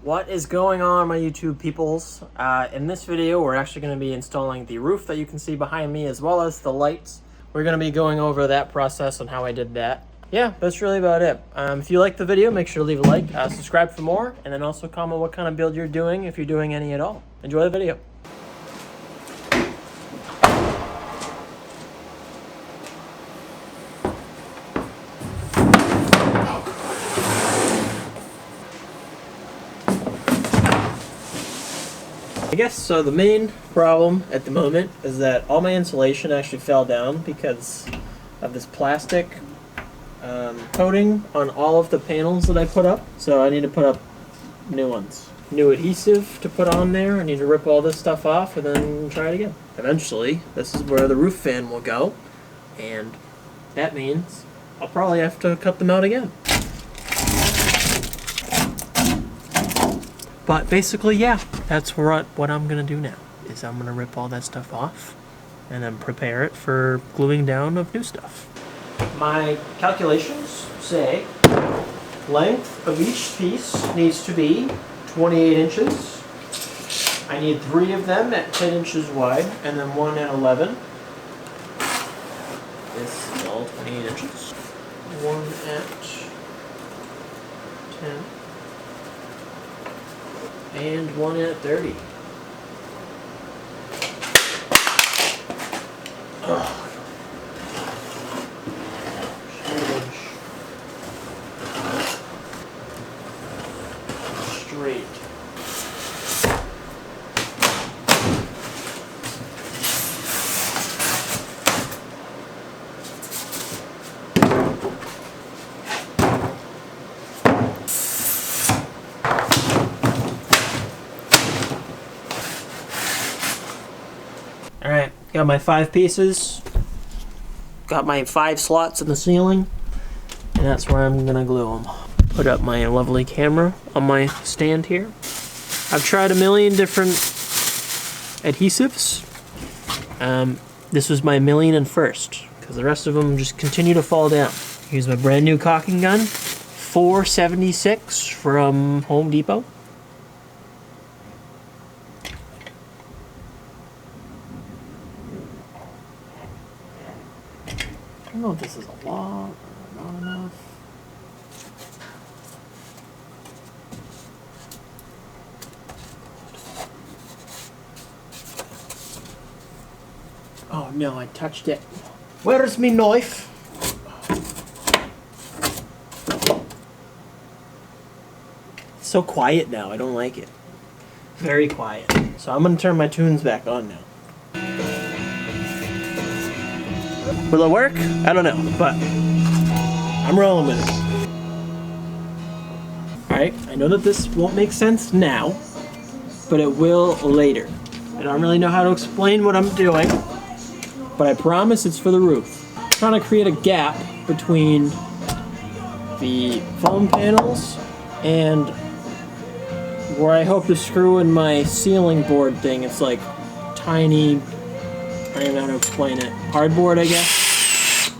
What is going on, my YouTube peoples? In this video, we're actually going to be installing the roof that you can see behind me, as well as the lights. We're going to be going over that process and how I did that. Yeah, that's really about it. If you liked the video, make sure to leave a like, subscribe for more, and then also comment what kind of build you're doing, if you're doing any at all. Enjoy the video. I guess so. The main problem at the moment is that all my insulation actually fell down because of this plastic coating on all of the panels that I put up. So I need to put up new ones. New adhesive to put on there. I need to rip all this stuff off and then try it again. Eventually, this is where the roof fan will go, and that means I'll probably have to cut them out again. But basically, yeah, that's what I'm gonna do now, is I'm gonna rip all that stuff off and then prepare it for gluing down of new stuff. My calculations say length of each piece needs to be 28 inches. I need 3 of them at 10 inches wide and then 1 at 11. This is all 28 inches. 1 at 10. And 1 at 30. Oh. Straight. Alright, got my 5 pieces, got my 5 slots in the ceiling, and that's where I'm gonna glue them. Put up my lovely camera on my stand here. I've tried a million different adhesives. This was my million and first, because the rest of them just continue to fall down. Here's my brand new caulking gun, $4.76 from Home Depot. I don't know if this is a lot or not enough. Oh no, I touched it. Where's me knife? It's so quiet now, I don't like it. Very quiet. So I'm gonna turn my tunes back on now. Will it work? I don't know, but I'm rolling with it. Alright, I know that this won't make sense now, but it will later. I don't really know how to explain what I'm doing, but I promise it's for the roof. I'm trying to create a gap between the foam panels and where I hope to screw in my ceiling board thing. It's like tiny, I don't even know how to explain it. Hardboard, I guess.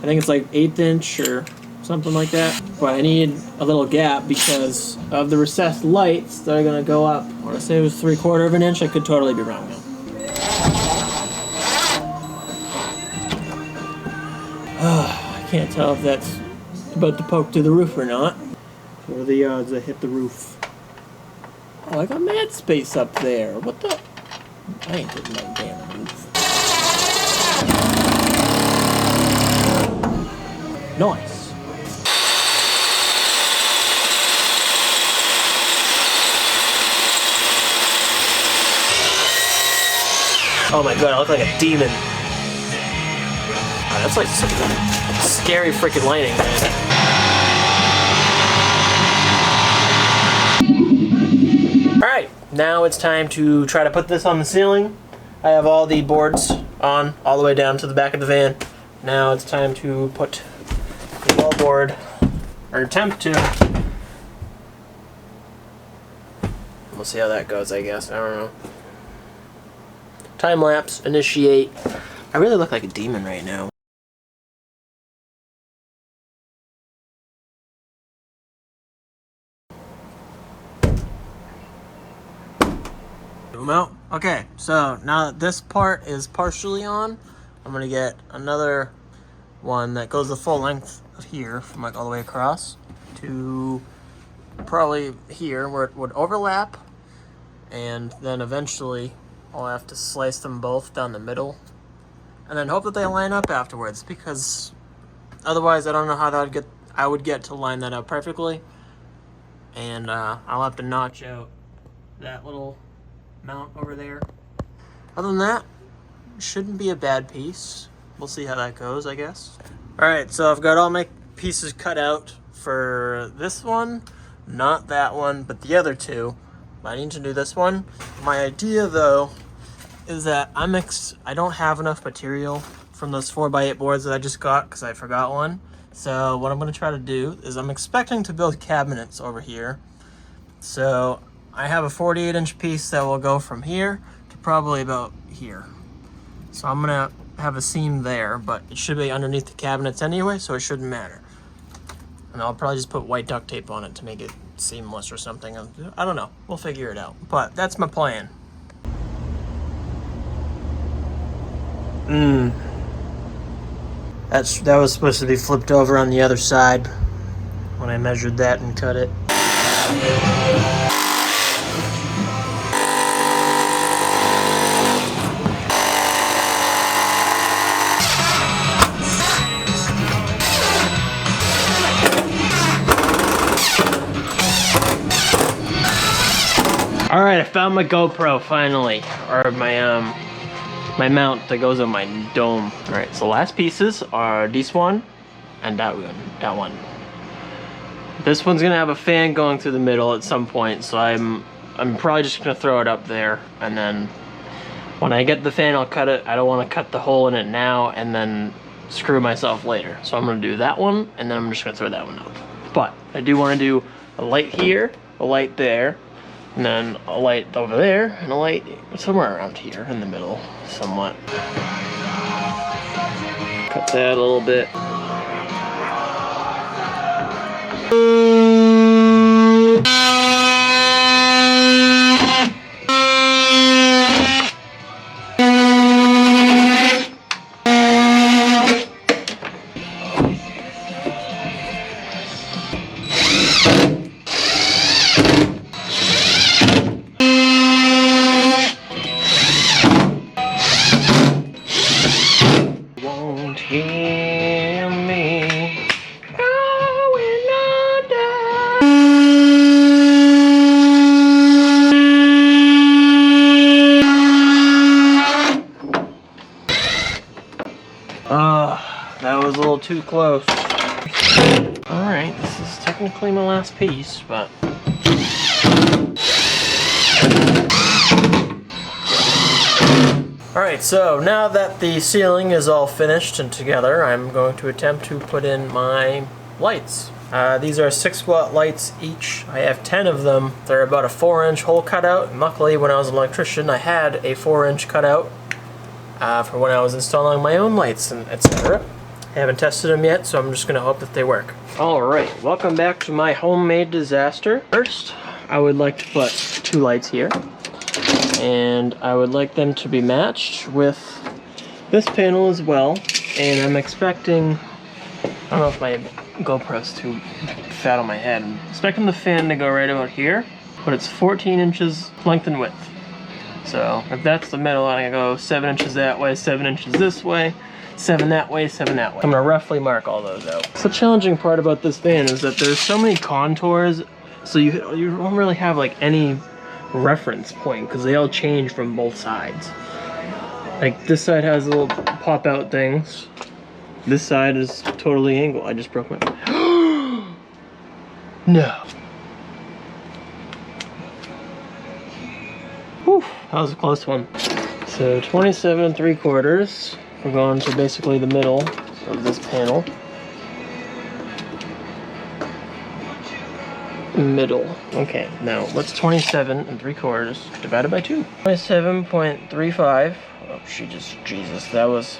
I think it's like 1/8 inch or something like that. But I need a little gap because of the recessed lights that are gonna go up. I wanna say it was 3/4 of an inch. I could totally be wrong though. I can't tell if that's about to poke to the roof or not. What are the odds I hit the roof? Oh, I got mad space up there. What the? I ain't hitting my damn roof. Nice. Oh my god, I look like a demon. Oh, that's like some scary freaking lighting, man. Alright, now it's time to try to put this on the ceiling. I have all the boards on all the way down to the back of the van. Now it's time to put the wallboard, or attempt to. We'll see how that goes, I guess. I don't know. Time lapse, initiate. I really look like a demon right now. Zoom out. Okay, so now that this part is partially on, I'm gonna get another one that goes the full length of here, from like all the way across to probably here where it would overlap, and then eventually I'll have to slice them both down the middle and then hope that they line up afterwards, because otherwise I don't know how I would get to line that up perfectly, and I'll have to notch out that little mount over there. Other than that, shouldn't be a bad piece. We'll see how that goes, I guess. Alright, so I've got all my pieces cut out for this one, not that one, but the other two. I need to do this one. My idea, though, is that I don't have enough material from those 4x8 boards that I just got because I forgot one. So what I'm going to try to do is I'm expecting to build cabinets over here. So I have a 48-inch piece that will go from here to probably about here. So I'm going to have a seam there, but it should be underneath the cabinets anyway, so it shouldn't matter. And I'll probably just put white duct tape on it to make it seamless or something. I don't know. We'll figure it out. But that's my plan. That was supposed to be flipped over on the other side when I measured that and cut it. Alright, I found my GoPro finally, or my mount that goes on my dome. Alright, so the last pieces are this one and that one. This one's gonna have a fan going through the middle at some point, so I'm probably just gonna throw it up there, and then when I get the fan I'll cut it. I don't want to cut the hole in it now and then screw myself later. So I'm gonna do that one, and then I'm just gonna throw that one up. But I do want to do a light here, a light there, and then a light over there, and a light somewhere around here in the middle, somewhat. Cut that a little bit. That was a little too close. Alright, this is technically my last piece, but... Alright, so now that the ceiling is all finished and together, I'm going to attempt to put in my lights. These are 6-watt lights each. I have 10 of them. They're about a 4-inch hole cutout. And luckily, when I was an electrician, I had a 4-inch cutout for when I was installing my own lights and etc. I haven't tested them yet, so I'm just going to hope that they work. Alright, welcome back to my homemade disaster. First, I would like to put 2 lights here. And I would like them to be matched with this panel as well. And I'm expecting... I don't know if my GoPro's too fat on my head. I'm expecting the fan to go right about here, but it's 14 inches length and width. So if that's the middle, I can go 7 inches that way, 7 inches this way, 7 that way, 7 that way. I'm gonna roughly mark all those out. The challenging part about this fan is that there's so many contours, so you don't really have like any reference point because they all change from both sides. Like this side has little pop out things. This side is totally angled. I just broke my... No. Whew, that was a close one. So 27 3/4. We're going to basically the middle of this panel. Middle. Okay, now what's 27 3/4 divided by 2? 27.35. Oh, Jesus, that was...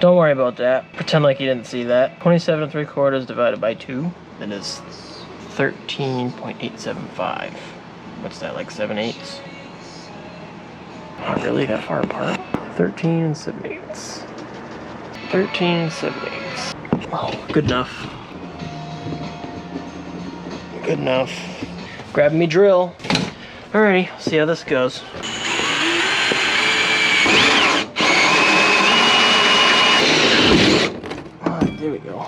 Don't worry about that. Pretend like you didn't see that. 27 3/4 divided by 2. That is 13.875. What's that, like 7/8? Not really that far apart. 13 7/8. 13 7/8. Oh, good enough. Good enough. Grab me drill. Alrighty, see how this goes. There we go.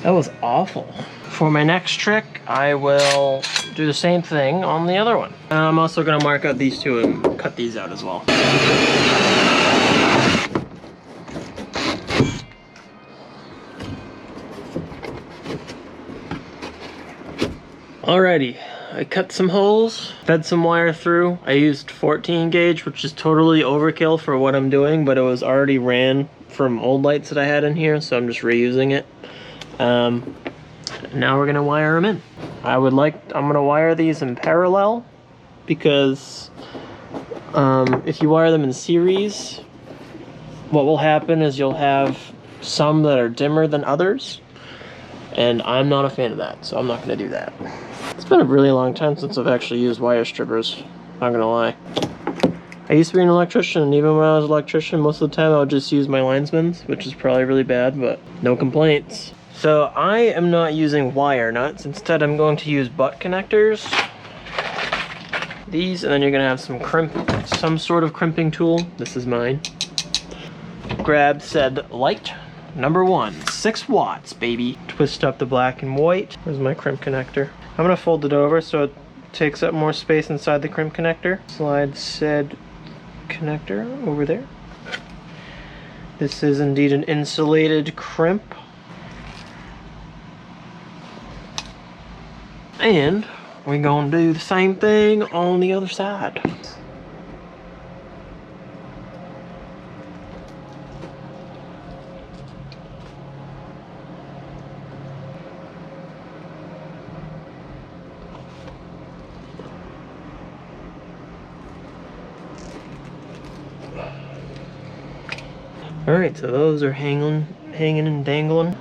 That was awful. For my next trick, I will do the same thing on the other one. I'm also gonna mark out these two and cut these out as well. Alrighty, I cut some holes, fed some wire through. I used 14 gauge, which is totally overkill for what I'm doing, but it was already ran from old lights that I had in here, so I'm just reusing it. Now we're gonna wire them in. I'm gonna wire these in parallel because if you wire them in series, what will happen is you'll have some that are dimmer than others, and I'm not a fan of that, so I'm not gonna do that. It's been a really long time since I've actually used wire strippers, not gonna lie. I used to be an electrician, and even when I was an electrician, most of the time I would just use my linesman's, which is probably really bad, but no complaints. So I am not using wire nuts. Instead, I'm going to use butt connectors. These, and then you're gonna have some sort of crimping tool. This is mine. Grab said light. Number 1, 6 watts, baby. Twist up the black and white. Where's my crimp connector? I'm gonna fold it over so it takes up more space inside the crimp connector. Slide said connector over there. This is indeed an insulated crimp. And we're gonna do the same thing on the other side. Alright, so those are hanging and dangling.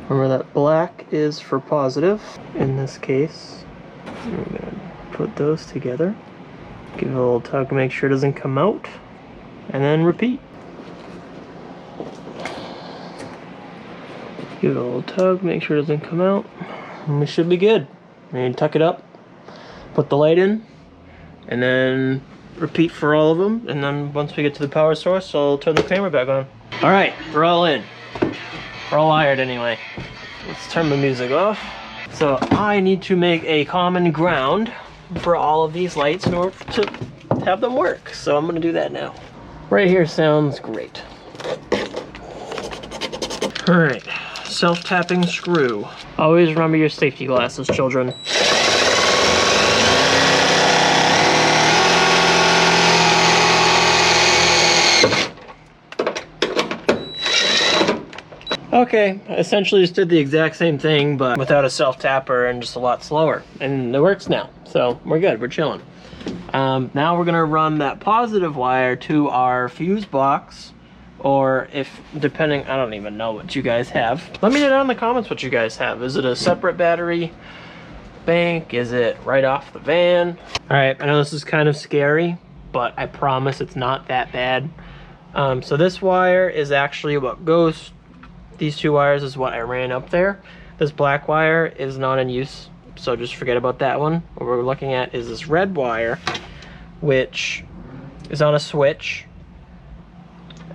Remember that black is for positive. In this case, we're gonna put those together. Give it a little tug to make sure it doesn't come out, and then repeat. Give it a little tug, make sure it doesn't come out, and we should be good. And tuck it up, put the light in, and then repeat for all of them. And then once we get to the power source, I'll turn the camera back on. All right, we're all in. We're all wired anyway. Let's turn the music off. So I need to make a common ground for all of these lights in order to have them work. So I'm gonna do that now. Right here sounds great. All right, self-tapping screw. Always remember your safety glasses, children. Okay, I essentially just did the exact same thing, but without a self-tapper and just a lot slower. And it works now, so we're good, we're chilling. Now we're gonna run that positive wire to our fuse box, or if, depending, I don't even know what you guys have. Let me know down in the comments what you guys have. Is it a separate battery bank? Is it right off the van? All right, I know this is kind of scary, but I promise it's not that bad. So this wire is actually what goes, these two wires is what I ran up there. This black wire is not in use, so just forget about that one. What we're looking at is this red wire, which is on a switch,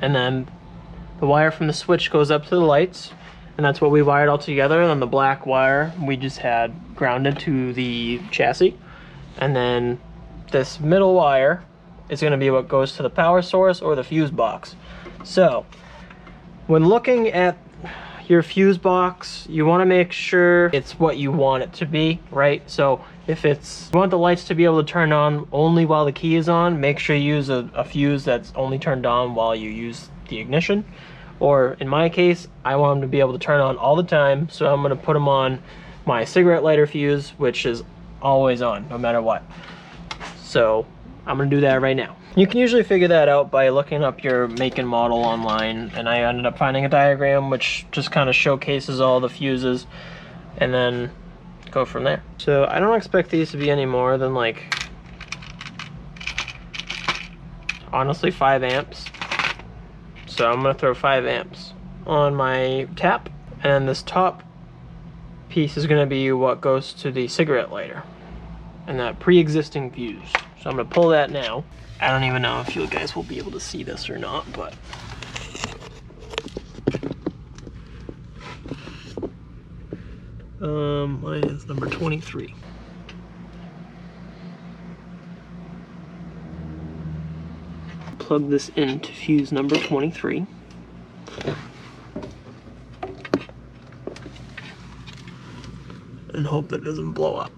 and then the wire from the switch goes up to the lights, and that's what we wired all together. And then the black wire we just had grounded to the chassis, and then this middle wire is going to be what goes to the power source or the fuse box. So when looking at your fuse box, you want to make sure it's what you want it to be, right? So if it's, you want the lights to be able to turn on only while the key is on, make sure you use a fuse that's only turned on while you use the ignition. Or in my case, I want them to be able to turn on all the time, so I'm going to put them on my cigarette lighter fuse, which is always on no matter what. So I'm gonna do that right now. You can usually figure that out by looking up your make and model online, and I ended up finding a diagram which just kind of showcases all the fuses, and then go from there. So I don't expect these to be any more than like, honestly, 5 amps. So I'm gonna throw 5 amps on my tap, and this top piece is gonna be what goes to the cigarette lighter and that pre-existing fuse. So I'm gonna pull that now. I don't even know if you guys will be able to see this or not, but mine is number 23. Plug this into fuse number 23. And hope that it doesn't blow up.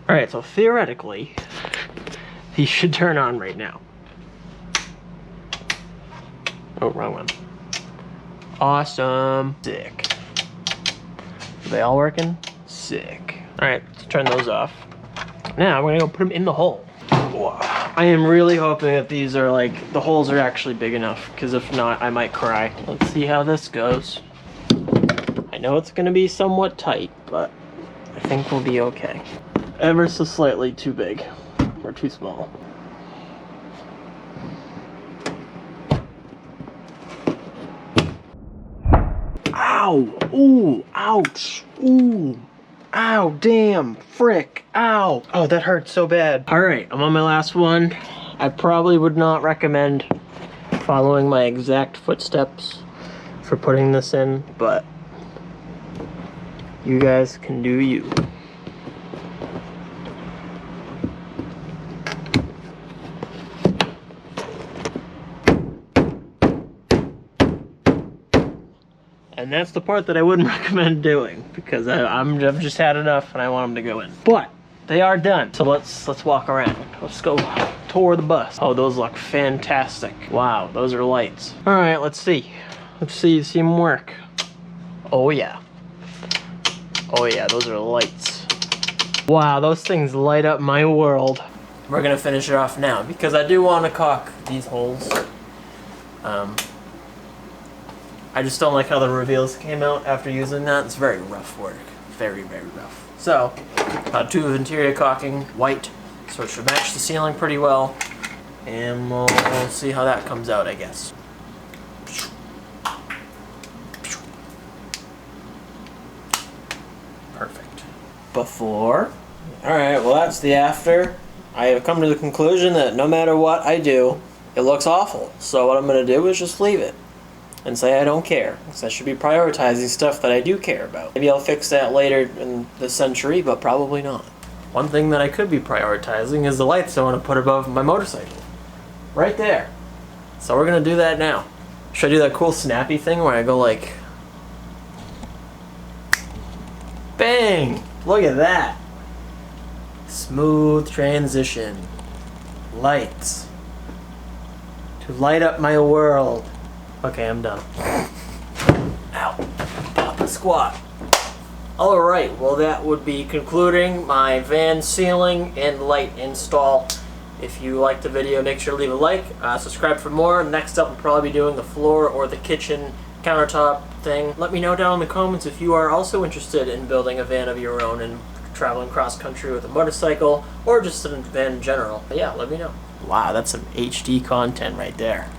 All right, so theoretically, these should turn on right now. Oh, wrong one. Awesome. Sick. Are they all working? Sick. All right, let's turn those off. Now we're gonna go put them in the hole. Wow. I am really hoping that these are like, the holes are actually big enough, because if not, I might cry. Let's see how this goes. I know it's gonna be somewhat tight, but I think we'll be okay. Ever so slightly too big, or too small. Ow! Ooh! Ouch! Ooh! Ow! Damn! Frick! Ow! Oh, that hurt so bad. Alright, I'm on my last one. I probably would not recommend following my exact footsteps for putting this in, but you guys can do you. And that's the part that I wouldn't recommend doing, because I've just had enough and I want them to go in. But they are done, so let's walk around. Let's go tour the bus. Oh, those look fantastic. Wow, those are lights. All right, let's see. Let's see them work. Oh yeah. Oh yeah, those are lights. Wow, those things light up my world. We're gonna finish it off now because I do want to caulk these holes. I just don't like how the reveals came out after using that. It's very rough work. Very, very rough. So, tube of interior caulking, white, so it should match the ceiling pretty well. And we'll see how that comes out, I guess. Perfect. Before. Alright, well that's the after. I have come to the conclusion that no matter what I do, it looks awful. So what I'm going to do is just leave it and say I don't care, because I should be prioritizing stuff that I do care about. Maybe I'll fix that later in the century, but probably not. One thing that I could be prioritizing is the lights I want to put above my motorcycle. Right there. So we're going to do that now. Should I do that cool snappy thing where I go like... Bang! Look at that! Smooth transition. Lights. To light up my world. Okay, I'm done. Ow. Pop a squat. Alright, well that would be concluding my van ceiling and light install. If you liked the video, make sure to leave a like. Subscribe for more. Next up, we'll probably be doing the floor or the kitchen countertop thing. Let me know down in the comments if you are also interested in building a van of your own and traveling cross country with a motorcycle, or just a van in general. But yeah, let me know. Wow, that's some HD content right there.